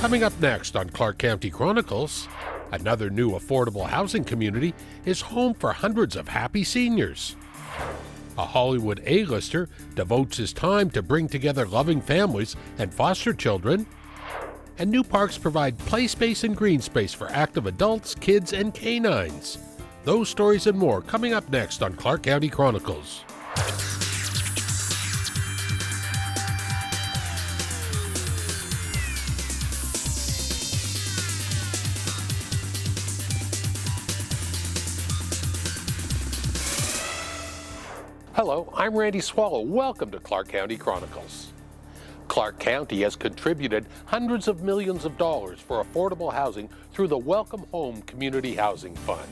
Coming up next on Clark County Chronicles, another new affordable housing community is home for hundreds of happy seniors. A Hollywood A-lister devotes his time to bring together loving families and foster children. And new parks provide play space and green space for active adults, kids, and canines. Those stories and more coming up next on Clark County Chronicles. Hello, I'm Randy Swallow. Welcome to Clark County Chronicles. Clark County has contributed hundreds of millions of dollars for affordable housing through the Welcome Home Community Housing Fund.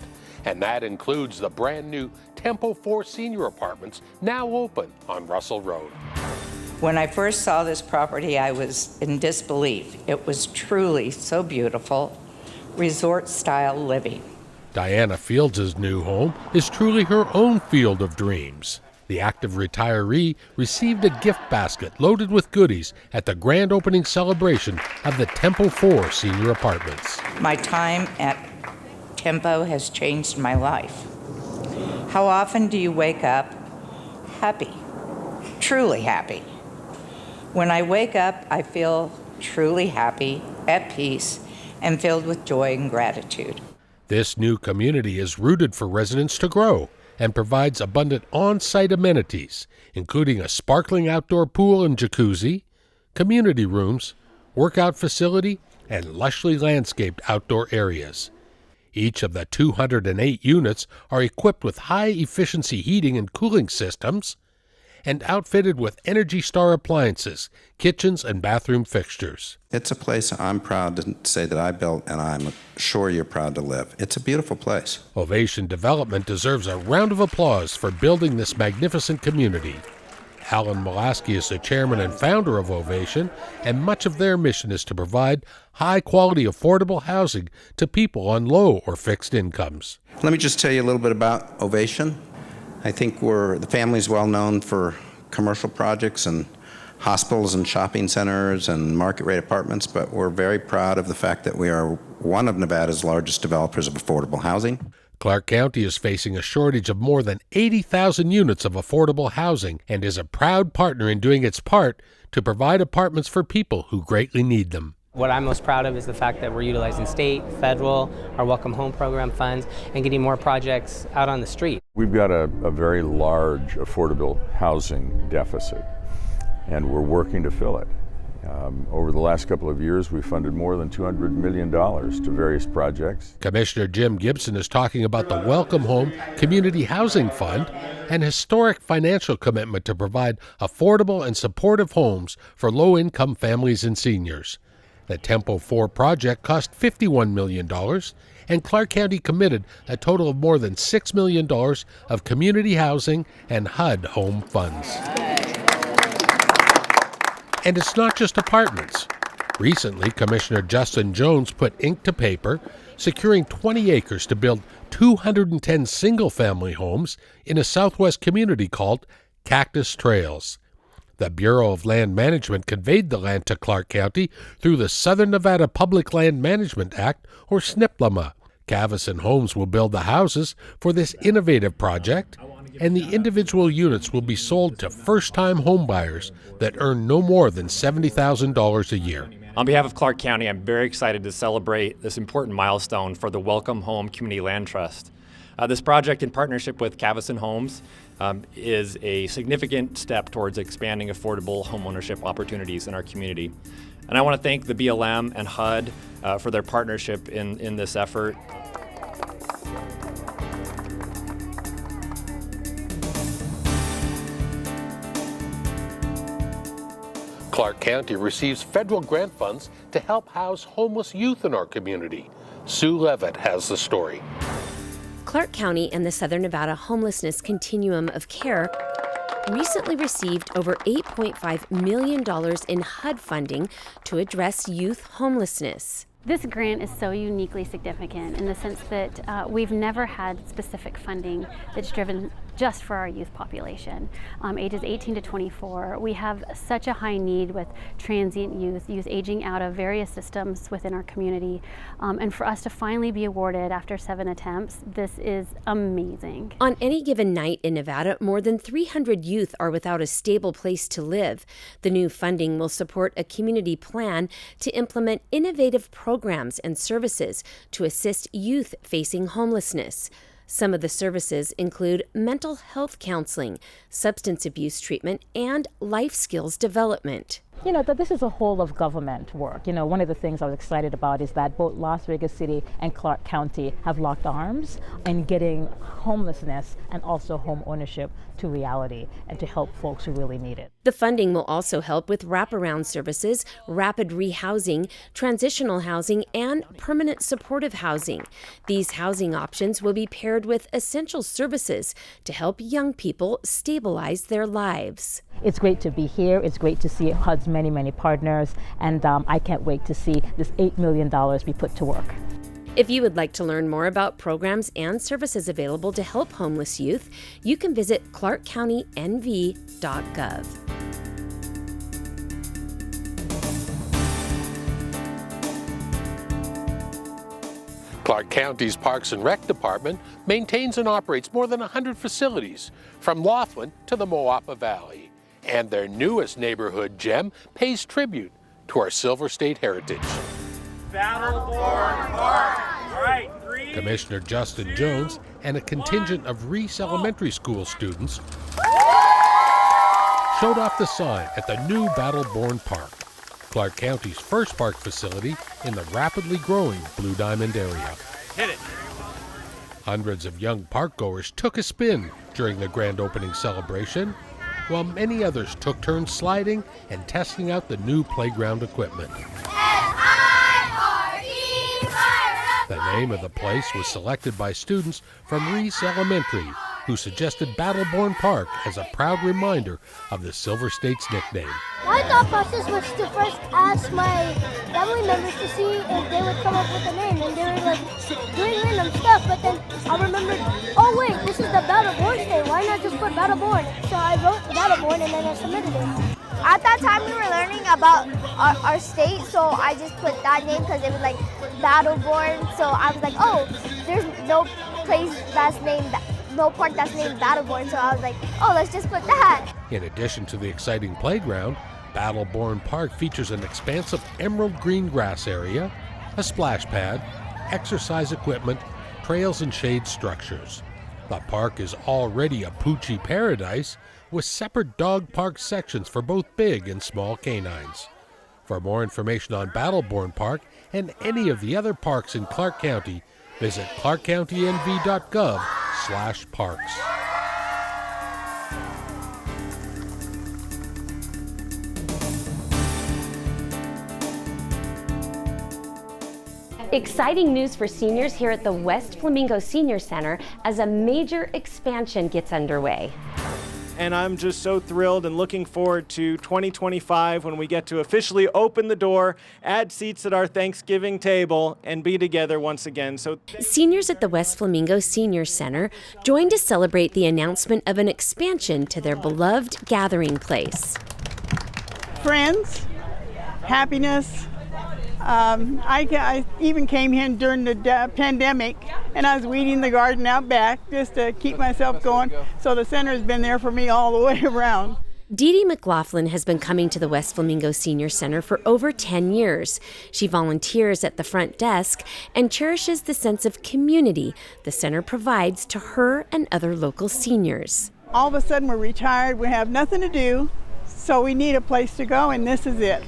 And that includes the brand new Tempo 4 senior apartments now open on Russell Road. When I first saw this property, I was in disbelief. It was truly so beautiful, resort-style living. Diana Fields' new home is truly her own field of dreams. The active retiree received a gift basket loaded with goodies at the grand opening celebration of the Tempo 4 senior apartments. My time at Tempo has changed my life. How often do you wake up happy, truly happy? When I wake up, I feel truly happy, at peace, and filled with joy and gratitude. This new community is rooted for residents to grow and provides abundant on-site amenities, including a sparkling outdoor pool and jacuzzi, community rooms, workout facility, and lushly landscaped outdoor areas. Each of the 208 units are equipped with high-efficiency heating and cooling systems and outfitted with Energy Star appliances, kitchens, and bathroom fixtures. It's a place I'm proud to say that I built, and I'm sure you're proud to live. It's a beautiful place. Ovation Development deserves a round of applause for building this magnificent community. Alan Molaski is the chairman and founder of Ovation, and much of their mission is to provide high-quality, affordable housing to people on low or fixed incomes. Let me just tell you a little bit about Ovation. I think the family's well known for commercial projects and hospitals and shopping centers and market rate apartments, but we're very proud of the fact that we are one of Nevada's largest developers of affordable housing. Clark County is facing a shortage of more than 80,000 units of affordable housing and is a proud partner in doing its part to provide apartments for people who greatly need them. What I'm most proud of is the fact that we're utilizing state, federal, our Welcome Home program funds, and getting more projects out on the street. We've got a very large affordable housing deficit, and we're working to fill it. Over the last couple of years, we've funded more than $200 million to various projects. Commissioner Jim Gibson is talking about the Welcome Home Community Housing Fund, an historic financial commitment to provide affordable and supportive homes for low-income families and seniors. The Tempo 4 project cost $51 million, and Clark County committed a total of more than $6 million of community housing and HUD home funds. And it's not just apartments. Recently, Commissioner Justin Jones put ink to paper, securing 20 acres to build 210 single-family homes in a southwest community called Cactus Trails. The Bureau of Land Management conveyed the land to Clark County through the Southern Nevada Public Land Management Act, or SNPLMA. Cavison Homes will build the houses for this innovative project, and the individual units will be sold to first-time homebuyers that earn no more than $70,000 a year. On behalf of Clark County, I'm very excited to celebrate this important milestone for the Welcome Home Community Land Trust. This project, in partnership with Cavison Homes, is a significant step towards expanding affordable homeownership opportunities in our community. And I want to thank the BLM and HUD for their partnership in this effort. Clark County receives federal grant funds to help house homeless youth in our community. Sue Levitt has the story. Clark County and the Southern Nevada Homelessness Continuum of Care recently received over $8.5 million in HUD funding to address youth homelessness. This grant is so uniquely significant in the sense that we've never had specific funding that's driven just for our youth population, ages 18 to 24. We have such a high need with transient youth aging out of various systems within our community. And for us to finally be awarded after 7 attempts, this is amazing. On any given night in Nevada, more than 300 youth are without a stable place to live. The new funding will support a community plan to implement innovative programs and services to assist youth facing homelessness. Some of the services include mental health counseling, substance abuse treatment, and life skills development. That this is a whole of government work. One of the things I was excited about is that both Las Vegas City and Clark County have locked arms in getting homelessness and also home ownership to reality and to help folks who really need it. The funding will also help with wraparound services, rapid rehousing, transitional housing, and permanent supportive housing. These housing options will be paired with essential services to help young people stabilize their lives. It's great to be here. It's great to see HUD's many partners, and I can't wait to see this $8 million be put to work. If you would like to learn more about programs and services available to help homeless youth, you can visit ClarkCountyNV.gov. Clark County's Parks and Rec Department maintains and operates more than 100 facilities, from Laughlin to the Moapa Valley. And their newest neighborhood gem pays tribute to our Silver State heritage. Battleborn Park! All right, 3, Commissioner Justin Jones and a contingent of Reese Elementary School students showed off the sign at the new Battleborn Park, Clark County's first park facility in the rapidly growing Blue Diamond area. hit it. Hundreds of young parkgoers took a spin during the grand opening celebration, while many others took turns sliding and testing out the new playground equipment. The name of the place was selected by students from Reese Elementary, who suggested Battleborn Park as a proud reminder of the Silver State's nickname. My thought process was to first ask my family members to see if they would come up with a name, and they were like doing random stuff, but then I remembered, oh wait, this is the Battleborn State, why not just put Battleborn? So I wrote Battleborn and then I submitted it. At that time we were learning about our state, so I just put that name because it was like Battleborn, so I was like, oh, there's no place that's named that. No park that's named Battleborn, so I was like, oh, let's just put that. In addition to the exciting playground, Battleborn Park features an expansive emerald green grass area, a splash pad, exercise equipment, trails and shade structures. The park is already a Poochie paradise with separate dog park sections for both big and small canines. For more information on Battleborn Park and any of the other parks in Clark County, visit ClarkCountyNV.gov/parks. Exciting news for seniors here at the West Flamingo Senior Center as a major expansion gets underway. And I'm just so thrilled and looking forward to 2025 when we get to officially open the door, add seats at our Thanksgiving table, and be together once again. So seniors at the West Flamingo Senior Center joined to celebrate the announcement of an expansion to their beloved gathering place. Friends, happiness. I even came here during the pandemic, and I was weeding the garden out back just to keep myself going. So the center has been there for me all the way around. Dee Dee McLaughlin has been coming to the West Flamingo Senior Center for over 10 years. She volunteers at the front desk and cherishes the sense of community the center provides to her and other local seniors. All of a sudden we're retired, we have nothing to do, so we need a place to go, and this is it.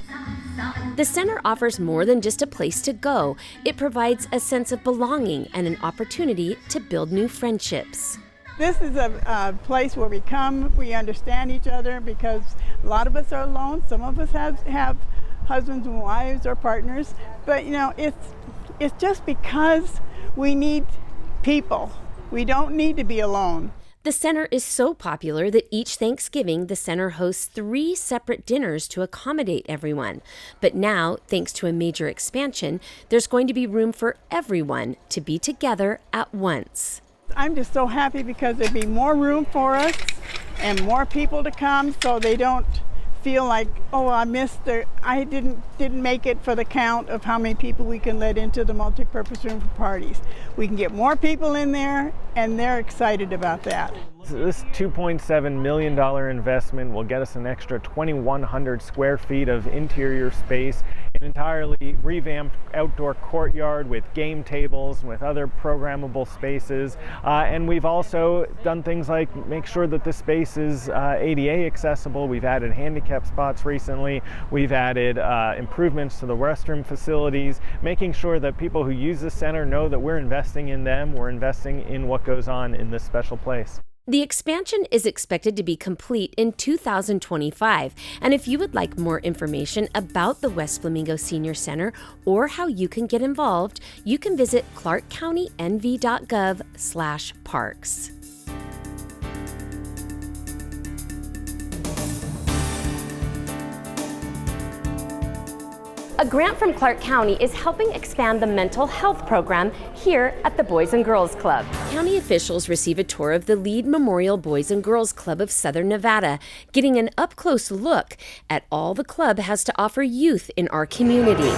The center offers more than just a place to go. It provides a sense of belonging and an opportunity to build new friendships. This is a place where we come, we understand each other, because a lot of us are alone. Some of us have husbands and wives or partners, but it's just because we need people. We don't need to be alone. The center is so popular that each Thanksgiving, the center hosts 3 separate dinners to accommodate everyone. But now, thanks to a major expansion, there's going to be room for everyone to be together at once. I'm just so happy because there'd be more room for us and more people to come, so they don't feel like, oh, I didn't make it for the count of how many people we can let into the multipurpose room for parties. We can get more people in there, and they're excited about that. This $2.7 million investment will get us an extra 2,100 square feet of interior space, an entirely revamped outdoor courtyard with game tables, with other programmable spaces, and we've also done things like make sure that the space is ADA accessible. We've added handicap spots recently. We've added improvements to the restroom facilities, making sure that people who use the center know that we're investing in them, we're investing in what goes on in this special place. The expansion is expected to be complete in 2025, and if you would like more information about the West Flamingo Senior Center or how you can get involved, you can visit ClarkCountyNV.gov/parks. A grant from Clark County is helping expand the mental health program here at the Boys and Girls Club. County officials receive a tour of the Lead Memorial Boys and Girls Club of Southern Nevada, getting an up-close look at all the club has to offer youth in our community.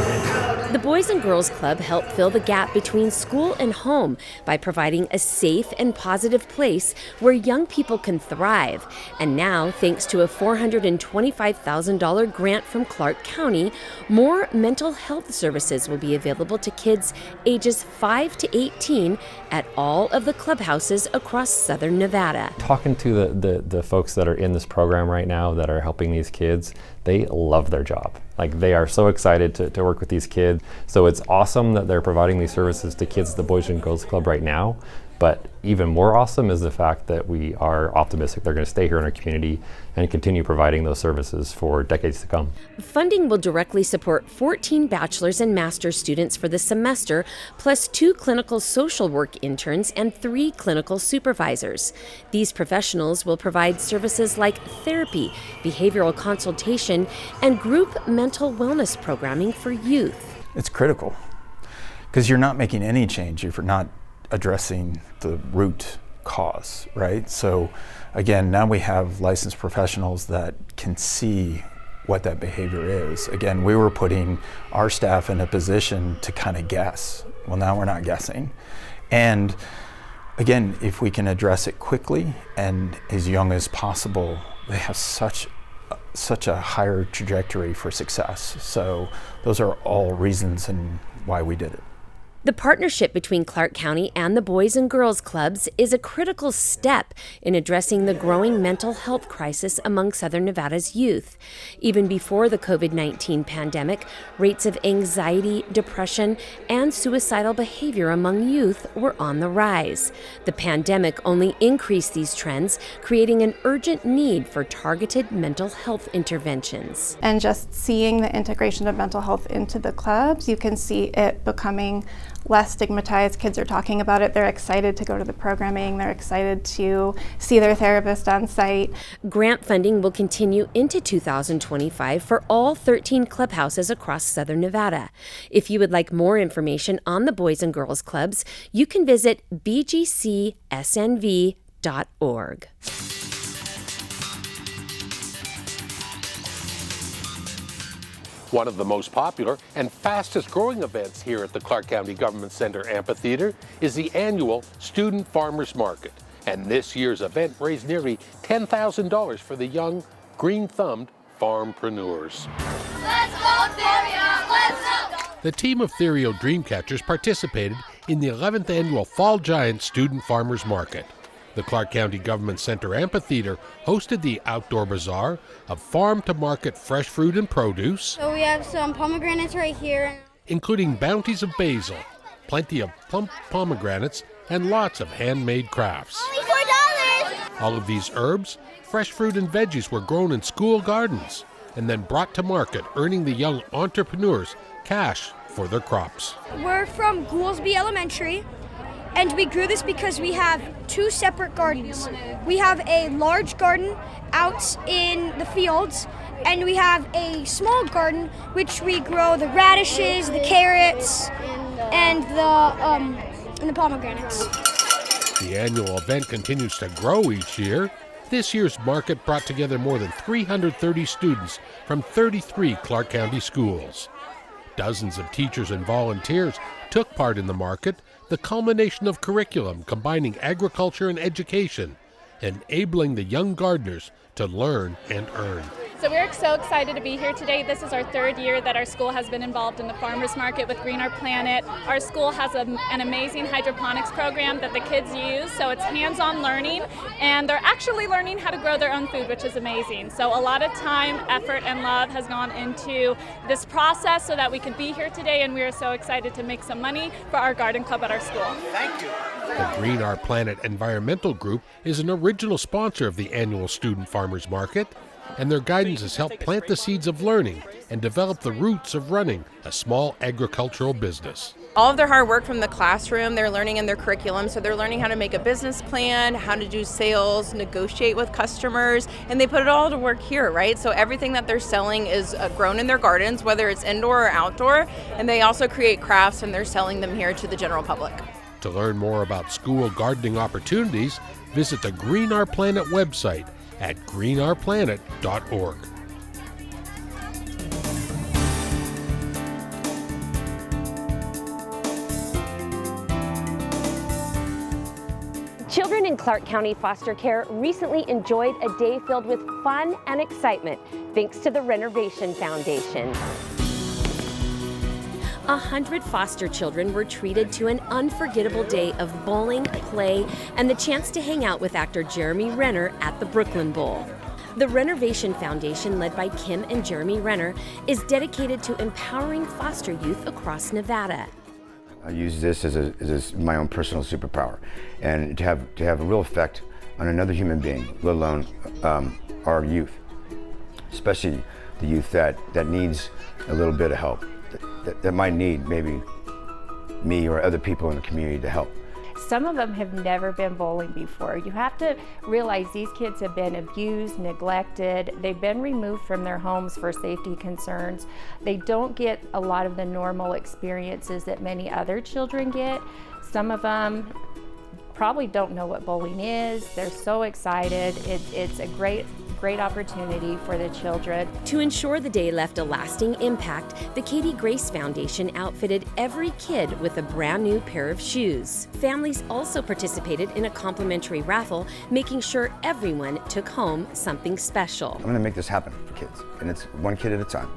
The Boys and Girls Club help fill the gap between school and home by providing a safe and positive place where young people can thrive. And now, thanks to a $425,000 grant from Clark County, more mental health services will be available to kids ages 5 to 18 at all of the clubhouses across Southern Nevada. Talking to the folks that are in this program right now that are helping these kids, they love their job. Like, they are so excited to work with these kids. So it's awesome that they're providing these services to kids at the Boys and Girls Club right now. But even more awesome is the fact that we are optimistic they're going to stay here in our community and continue providing those services for decades to come. Funding will directly support 14 bachelor's and master's students for the semester, plus 2 clinical social work interns and 3 clinical supervisors. These professionals will provide services like therapy, behavioral consultation, and group mental wellness programming for youth. It's critical because you're not making any change if you're not addressing the root cause, right? So again, now we have licensed professionals that can see what that behavior is. Again, we were putting our staff in a position to kind of guess. Well, now we're not guessing. And again, if we can address it quickly and as young as possible, they have such a higher trajectory for success. So those are all reasons and why we did it. The partnership between Clark County and the Boys and Girls Clubs is a critical step in addressing the growing mental health crisis among Southern Nevada's youth. Even before the COVID-19 pandemic, rates of anxiety, depression, and suicidal behavior among youth were on the rise. The pandemic only increased these trends, creating an urgent need for targeted mental health interventions. And just seeing the integration of mental health into the clubs, you can see it becoming less stigmatized. Kids are talking about it. They're excited to go to the programming. They're excited to see their therapist on site. Grant funding will continue into 2025 for all 13 clubhouses across Southern Nevada. If you would like more information on the Boys and Girls Clubs, you can visit bgcsnv.org. One of the most popular and fastest growing events here at the Clark County Government Center Amphitheater is the annual Student Farmers Market. And this year's event raised nearly $10,000 for the young, green-thumbed farmpreneurs. Let's go, Therio! Let's go! The team of Therio Dreamcatchers participated in the 11th annual Fall Giant Student Farmers Market. The Clark County Government Center Amphitheater hosted the outdoor bazaar of farm-to-market fresh fruit and produce. So we have some pomegranates right here, including bounties of basil, plenty of plump pomegranates, and lots of handmade crafts. Only $4! All of these herbs, fresh fruit, and veggies were grown in school gardens and then brought to market, earning the young entrepreneurs cash for their crops. We're from Goolsby Elementary. And we grew this because we have 2 separate gardens. We have a large garden out in the fields, and we have a small garden which we grow the radishes, the carrots, and the pomegranates. The annual event continues to grow each year. This year's market brought together more than 330 students from 33 Clark County schools. Dozens of teachers and volunteers took part in the market, the culmination of curriculum combining agriculture and education, enabling the young gardeners to learn and earn. So we're so excited to be here today. This is our third year that our school has been involved in the farmers market with Green Our Planet. Our school has an amazing hydroponics program that the kids use, so it's hands-on learning, and they're actually learning how to grow their own food, which is amazing. So a lot of time, effort, and love has gone into this process so that we could be here today, and we are so excited to make some money for our garden club at our school. Thank you. The Green Our Planet Environmental Group is an original sponsor of the annual Student Farmers Market, and their guidance has helped plant the seeds of learning and develop the roots of running a small agricultural business. All of their hard work from the classroom, they're learning in their curriculum, so they're learning how to make a business plan, how to do sales, negotiate with customers, and they put it all to work here, right? So everything that they're selling is grown in their gardens, whether it's indoor or outdoor, and they also create crafts and they're selling them here to the general public. To learn more about school gardening opportunities, visit the Green Our Planet website at greenourplanet.org. Children in Clark County foster care recently enjoyed a day filled with fun and excitement thanks to the RennerVation Foundation. 100 foster children were treated to an unforgettable day of bowling, play, and the chance to hang out with actor Jeremy Renner at the Brooklyn Bowl. The RennerVation Foundation, led by Kim and Jeremy Renner, is dedicated to empowering foster youth across Nevada. I use this as my own personal superpower, and to have a real effect on another human being, let alone our youth, especially the youth that needs a little bit of help. That might need maybe me or other people in the community to help. Some of them have never been bowling before. You have to realize these kids have been abused, neglected. They've been removed from their homes for safety concerns. They don't get a lot of the normal experiences that many other children get. Some of them probably don't know what bowling is. They're so excited. It's a great opportunity for the children. To ensure the day left a lasting impact, the Katie Grace Foundation outfitted every kid with a brand new pair of shoes. Families also participated in a complimentary raffle, making sure everyone took home something special. I'm gonna make this happen for kids, and it's one kid at a time,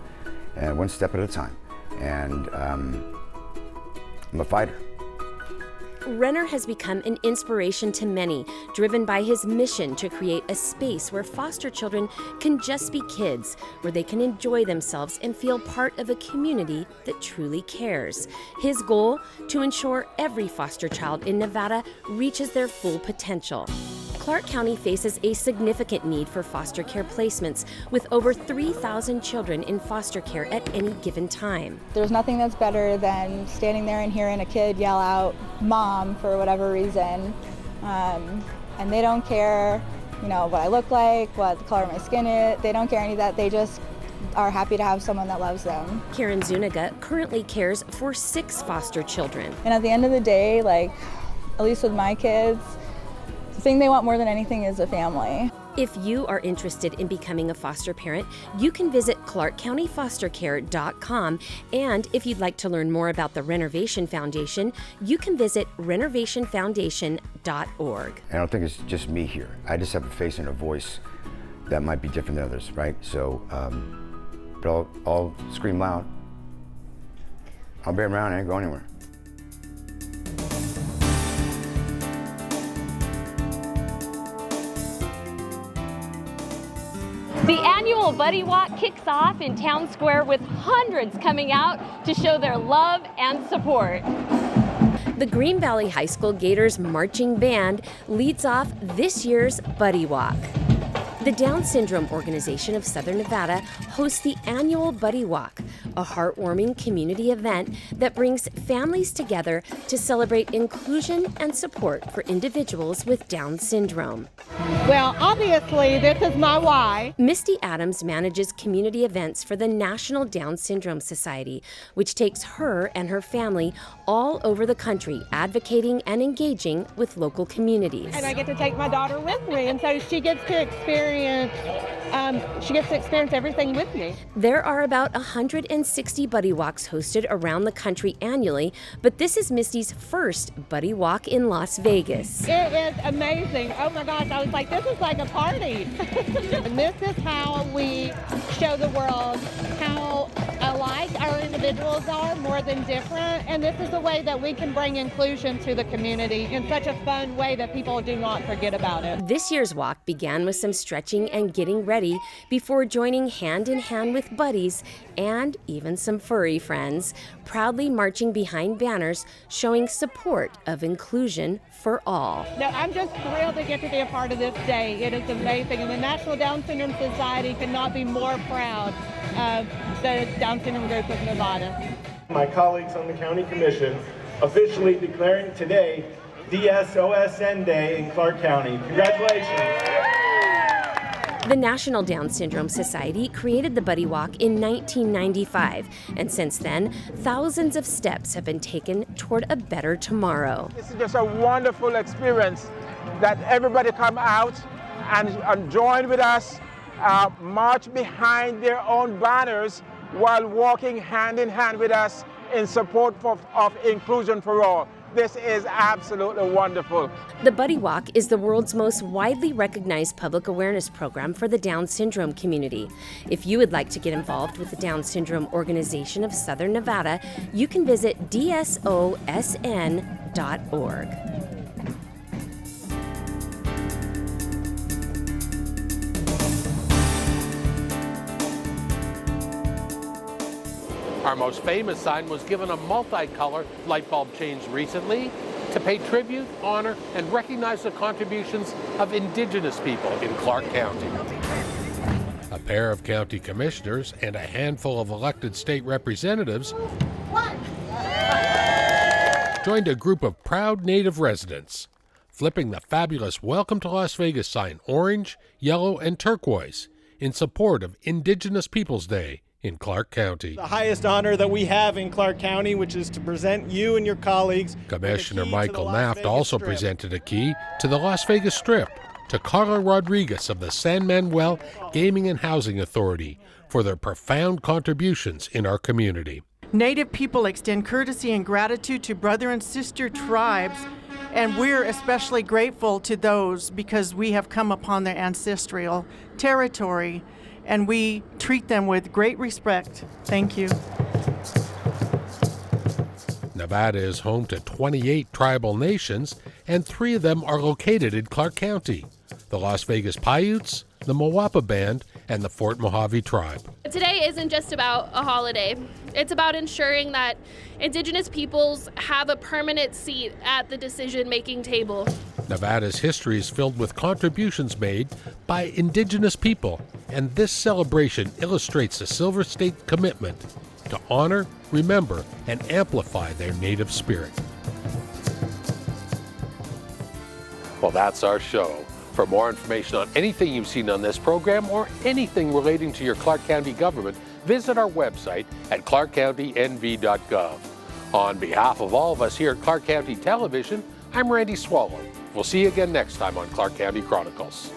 and one step at a time, and I'm a fighter. Renner has become an inspiration to many, driven by his mission to create a space where foster children can just be kids, where they can enjoy themselves and feel part of a community that truly cares. His goal, to ensure every foster child in Nevada reaches their full potential. Clark County faces a significant need for foster care placements, with over 3,000 children in foster care at any given time. There's nothing that's better than standing there and hearing a kid yell out, "Mom," for whatever reason. And they don't care, what I look like, what the color of my skin is. They don't care any of that. They just are happy to have someone that loves them. Karen Zuniga currently cares for 6 foster children. And at the end of the day, at least with my kids, the thing they want more than anything is a family. If you are interested in becoming a foster parent, you can visit ClarkCountyFosterCare.com. And if you'd like to learn more about the RennerVation Foundation, you can visit RennerVationFoundation.org. I don't think it's just me here. I just have a face and a voice that might be different than others, right? So, but I'll scream loud. I'll be around, I ain't going anywhere. The annual Buddy Walk kicks off in Town Square with hundreds coming out to show their love and support. The Green Valley High School Gators Marching Band leads off this year's Buddy Walk. The Down Syndrome Organization of Southern Nevada hosts the annual Buddy Walk, a heartwarming community event that brings families together to celebrate inclusion and support for individuals with Down syndrome. Well, obviously, this is my why. Misty Adams manages community events for the National Down Syndrome Society, which takes her and her family all over the country, advocating and engaging with local communities. And I get to take my daughter with me, and so she gets to experience everything with me. There are about 160 Buddy Walks hosted around the country annually, but this is Misty's first Buddy Walk in Las Vegas. It is amazing. Oh my gosh, I was like, this is like a party. And this is how we show the world how alike our individuals are, more than different. And this is a way that we can bring inclusion to the community in such a fun way that people do not forget about it. This year's walk began with some stretching and getting ready before joining hand in hand with buddies and even some furry friends, proudly marching behind banners showing support of inclusion for all. No, I'm just thrilled to get to be a part of this day. It is amazing, and the National Down Syndrome Society could not be more proud of the Down Syndrome Group of Nevada. My colleagues on the County Commission officially declaring today DSOSN Day in Clark County. Congratulations. The National Down Syndrome Society created the Buddy Walk in 1995, and since then, thousands of steps have been taken toward a better tomorrow. This is just a wonderful experience that everybody come out and join with us, march behind their own banners while walking hand in hand with us in support of inclusion for all. This is absolutely wonderful. The Buddy Walk is the world's most widely recognized public awareness program for the Down syndrome community. If you would like to get involved with the Down Syndrome Organization of Southern Nevada, you can visit dsosn.org. Our most famous sign was given a multicolor light bulb change recently to pay tribute, honor, and recognize the contributions of Indigenous people in Clark County. A pair of county commissioners and a handful of elected state representatives joined a group of proud Native residents, flipping the fabulous Welcome to Las Vegas sign orange, yellow, and turquoise in support of Indigenous Peoples Day in Clark County. The highest honor that we have in Clark County, which is to present you and your colleagues. Commissioner Michael Naft also presented a key to the Las Vegas Strip to Carla Rodriguez of the San Manuel Gaming and Housing Authority for their profound contributions in our community. Native people extend courtesy and gratitude to brother and sister tribes, and we're especially grateful to those because we have come upon their ancestral territory, and we treat them with great respect. Thank you. Nevada is home to 28 tribal nations, and 3 of them are located in Clark County: the Las Vegas Paiutes, the Mawapa Band, and the Fort Mojave Tribe. Today isn't just about a holiday. It's about ensuring that Indigenous peoples have a permanent seat at the decision-making table. Nevada's history is filled with contributions made by Indigenous people, and this celebration illustrates the Silver State commitment to honor, remember, and amplify their native spirit. Well, that's our show. For more information on anything you've seen on this program or anything relating to your Clark County government, visit our website at ClarkCountyNV.gov. On behalf of all of us here at Clark County Television, I'm Randy Swallow. We'll see you again next time on Clark County Chronicles.